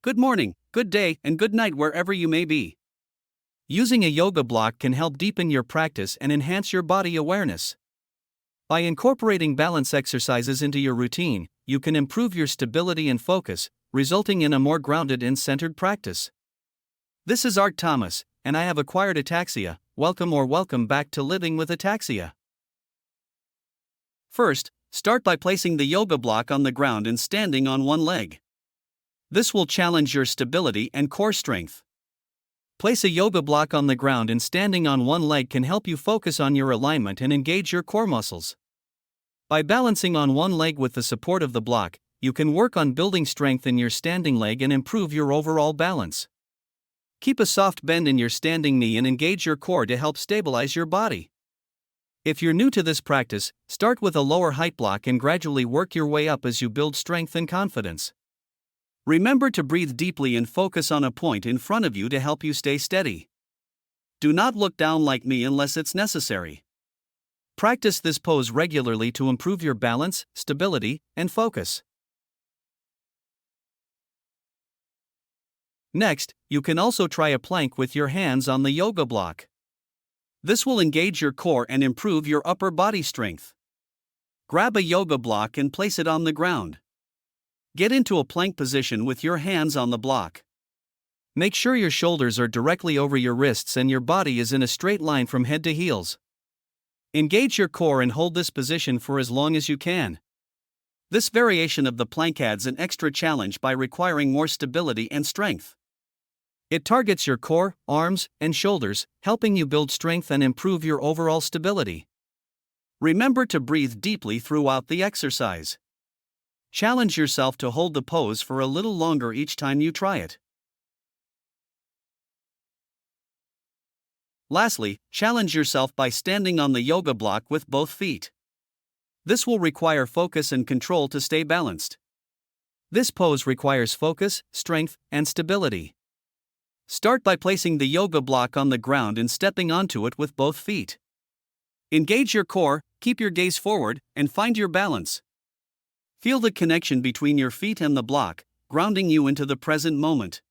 Good morning, good day, and good night wherever you may be. Using a yoga block can help deepen your practice and enhance your body awareness. By incorporating balance exercises into your routine, you can improve your stability and focus, resulting in a more grounded and centered practice. This is Art Thomas, and I have acquired ataxia. Welcome back to Living with Ataxia. First, start by placing the yoga block on the ground and standing on one leg. This will challenge your stability and core strength. Place a yoga block on the ground and standing on one leg can help you focus on your alignment and engage your core muscles. By balancing on one leg with the support of the block, you can work on building strength in your standing leg and improve your overall balance. Keep a soft bend in your standing knee and engage your core to help stabilize your body. If you're new to this practice, start with a lower height block and gradually work your way up as you build strength and confidence. Remember to breathe deeply and focus on a point in front of you to help you stay steady. Do not look down like me unless it's necessary. Practice this pose regularly to improve your balance, stability, and focus. Next, you can also try a plank with your hands on the yoga block. This will engage your core and improve your upper body strength. Grab a yoga block and place it on the ground. Get into a plank position with your hands on the block. Make sure your shoulders are directly over your wrists and your body is in a straight line from head to heels. Engage your core and hold this position for as long as you can. This variation of the plank adds an extra challenge by requiring more stability and strength. It targets your core, arms, and shoulders, helping you build strength and improve your overall stability. Remember to breathe deeply throughout the exercise. Challenge yourself to hold the pose for a little longer each time you try it. Lastly, challenge yourself by standing on the yoga block with both feet. This will require focus and control to stay balanced. This pose requires focus, strength, and stability. Start by placing the yoga block on the ground and stepping onto it with both feet. Engage your core, keep your gaze forward, and find your balance. Feel the connection between your feet and the block, grounding you into the present moment.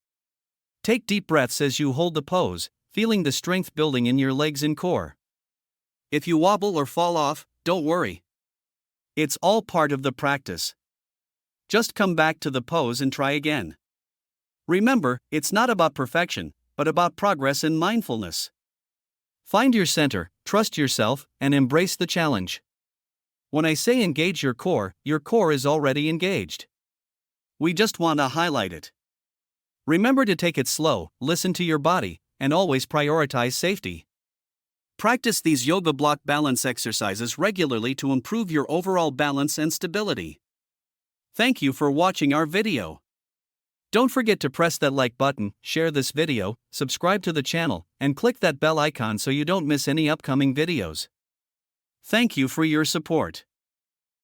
Take deep breaths as you hold the pose, feeling the strength building in your legs and core. If you wobble or fall off, don't worry. It's all part of the practice. Just come back to the pose and try again. Remember, it's not about perfection, but about progress and mindfulness. Find your center, trust yourself, and embrace the challenge. When I say engage your core is already engaged. We just want to highlight it. Remember to take it slow, listen to your body, and always prioritize safety. Practice these yoga block balance exercises regularly to improve your overall balance and stability. Thank you for watching our video. Don't forget to press that like button, share this video, subscribe to the channel, and click that bell icon so you don't miss any upcoming videos. Thank you for your support.